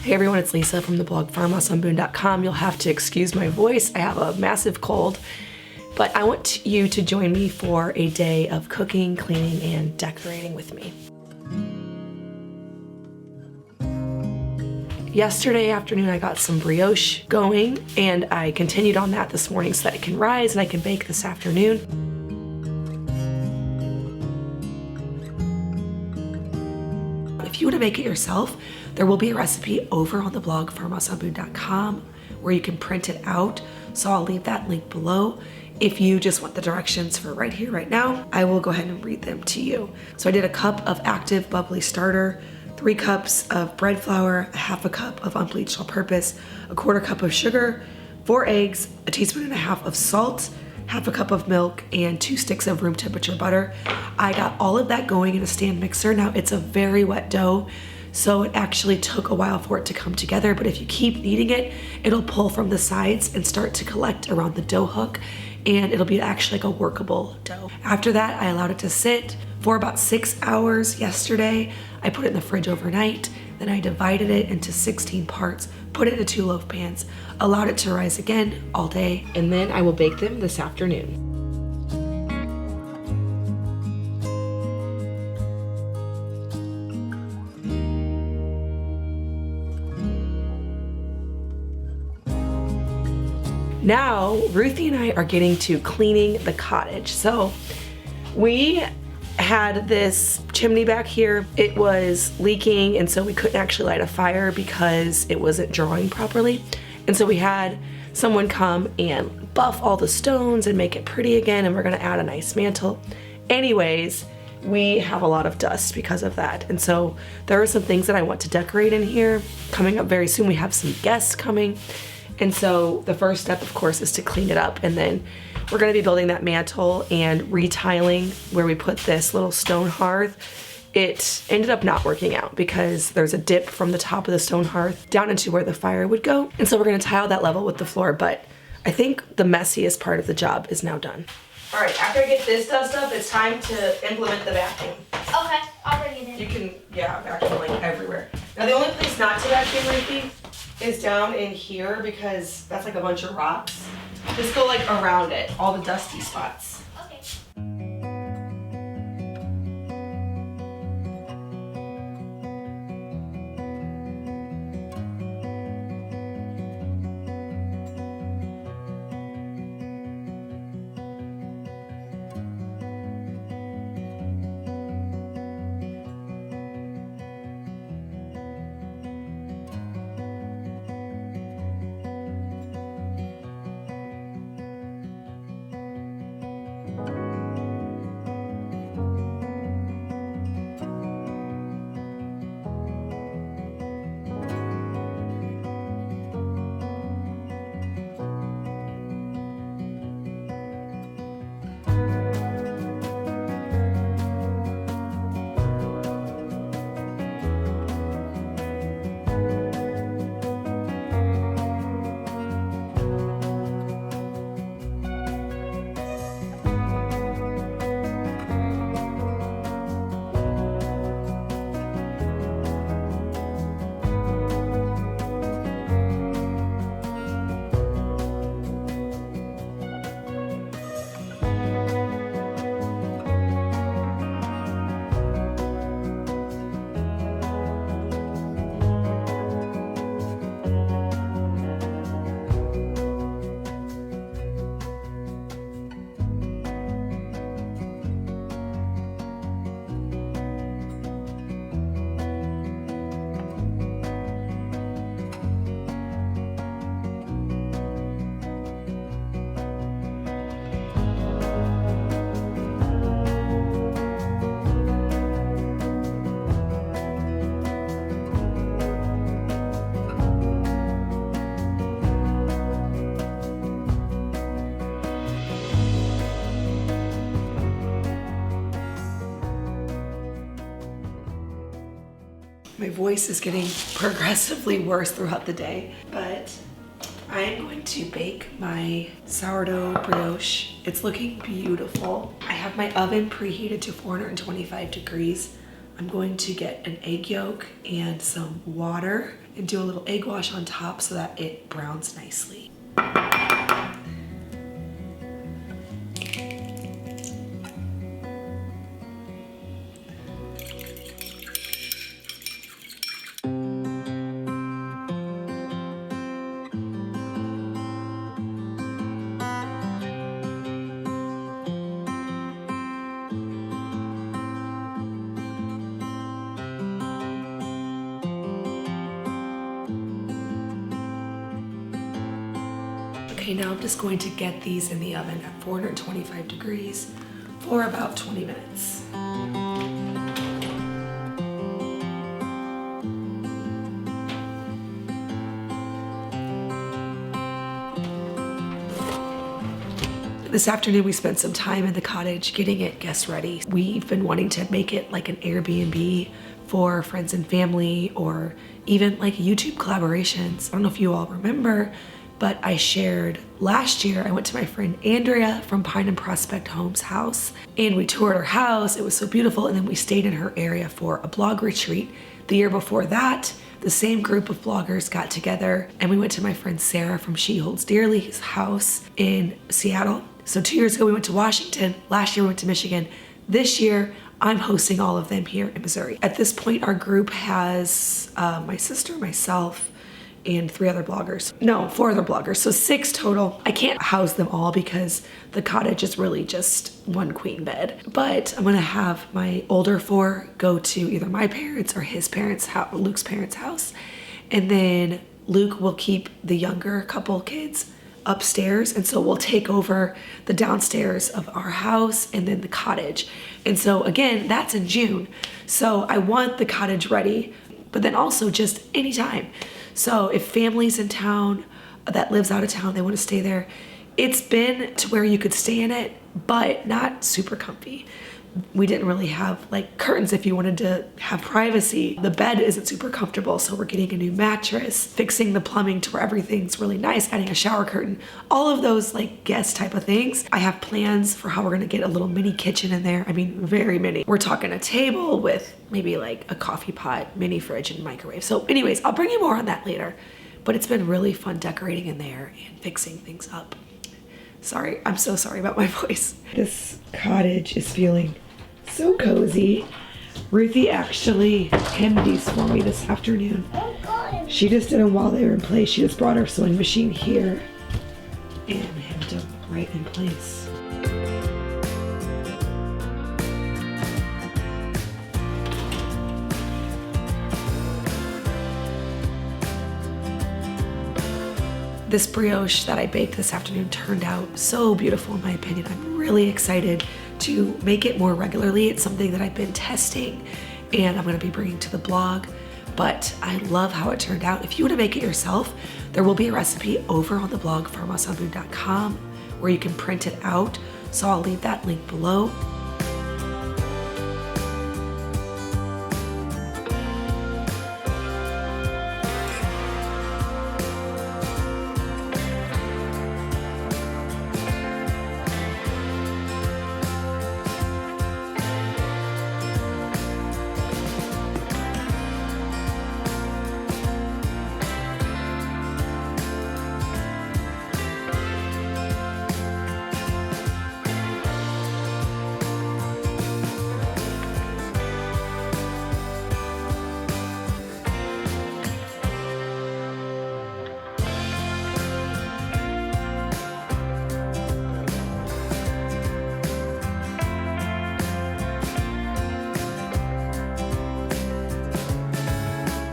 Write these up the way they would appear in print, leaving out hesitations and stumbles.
Hey everyone, it's Lisa from the blog farmhouseonboone.com. You'll have to excuse my voice. I have a massive cold, but I want you to join me for a day of cooking, cleaning, and decorating with me. Yesterday afternoon, I got some brioche going, and I continued on that this morning so that it can rise and I can bake this afternoon. If you want to make it yourself, there will be a recipe over on the blog farmhouseonboone.com where you can print it out. So I'll leave that link below. If you just want the directions for right here, right now, I will go ahead and read them to you. So I did a cup of active bubbly starter, 3 cups of bread flour, a half a cup of unbleached all-purpose, a 1/4 cup of sugar, 4 eggs, a 1.5 teaspoons of salt, half a cup of milk, and 2 sticks of room temperature butter. I got all of that going in a stand mixer. Now it's a very wet dough, so it actually took a while for it to come together, but if you keep kneading it, it'll pull from the sides and start to collect around the dough hook, and it'll be actually like a workable dough. After that, I allowed it to sit for about 6 hours yesterday. I put it in the fridge overnight, then I divided it into 16 parts, put it into 2 loaf pans, allowed it to rise again all day, and then I will bake them this afternoon. Now, Ruthie and I are getting to cleaning the cottage. So we had this chimney back here. It was leaking, and so we couldn't actually light a fire because it wasn't drawing properly. And so we had someone come and buff all the stones and make it pretty again, and we're gonna add a nice mantle. Anyways, we have a lot of dust because of that. And so there are some things that I want to decorate in here. Coming up very soon, we have some guests coming. And so the first step, of course, is to clean it up, and then we're gonna be building that mantle and retiling where we put this little stone hearth. It ended up not working out because there's a dip from the top of the stone hearth down into where the fire would go. And so we're gonna tile that level with the floor, but I think the messiest part of the job is now done. All right, after I get this dust up, it's time to implement the vacuum. Okay, I'll bring it in. You can, vacuum like everywhere. Now the only place not to vacuum, Ruthie, is down in here because that's like a bunch of rocks. Just go like around it, all the dusty spots. Okay. My voice is getting progressively worse throughout the day, but I am going to bake my sourdough brioche. It's looking beautiful. I have my oven preheated to 425 degrees. I'm going to get an egg yolk and some water and do a little egg wash on top so that it browns nicely. Okay, now I'm just going to get these in the oven at 425 degrees for about 20 minutes. This afternoon we spent some time in the cottage getting it guest ready. We've been wanting to make it like an Airbnb for friends and family, or even like YouTube collaborations. I don't know if you all remember, but I shared last year, I went to my friend Andrea from Pine and Prospect Homes house, and we toured her house. It was so beautiful. And then we stayed in her area for a blog retreat. The year before that, the same group of bloggers got together and we went to my friend Sarah from She Holds Dearly's house in Seattle. So 2 years ago we went to Washington. Last year we went to Michigan. This year I'm hosting all of them here in Missouri. At this point, our group has my sister, myself, and 4 other bloggers, so 6 total. I can't house them all because the cottage is really just one queen bed, but I'm gonna have my older 4 go to either my parents or his parents' house, Luke's parents' house, and then Luke will keep the younger couple kids upstairs, and so we'll take over the downstairs of our house and then the cottage. And so again, that's in June. So I want the cottage ready, but then also just anytime. So if family's in town that lives out of town, they want to stay there. It's been to where you could stay in it, but not super comfy. We didn't really have like curtains if you wanted to have privacy. The bed isn't super comfortable, so we're getting a new mattress, fixing the plumbing to where everything's really nice, adding a shower curtain, all of those like guest type of things. I have plans for how we're gonna get a little mini kitchen in there. I mean, very mini. We're talking a table with maybe like a coffee pot, mini fridge, and microwave. So anyways, I'll bring you more on that later, but it's been really fun decorating in there and fixing things up. Sorry, I'm so sorry about my voice. This cottage is feeling so cozy. Ruthie actually hemmed these for me this afternoon. She just did them while they were in place. She just brought her sewing machine here and hemmed them right in place. This brioche that I baked this afternoon turned out so beautiful in my opinion. I'm really excited to make it more regularly. It's something that I've been testing and I'm gonna be bringing to the blog, but I love how it turned out. If you wanna make it yourself, there will be a recipe over on the blog farmhouseonboone.com where you can print it out. So I'll leave that link below.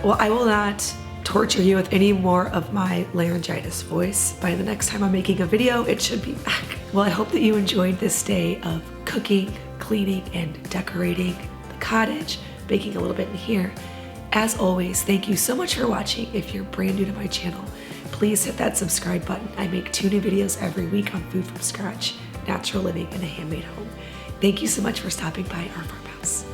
Well, I will not torture you with any more of my laryngitis voice. By the next time I'm making a video, it should be back. Well, I hope that you enjoyed this day of cooking, cleaning, and decorating the cottage, baking a little bit in here. As always, thank you so much for watching. If you're brand new to my channel, please hit that subscribe button. I make 2 new videos every week on food from scratch, natural living, and a handmade home. Thank you so much for stopping by our farmhouse.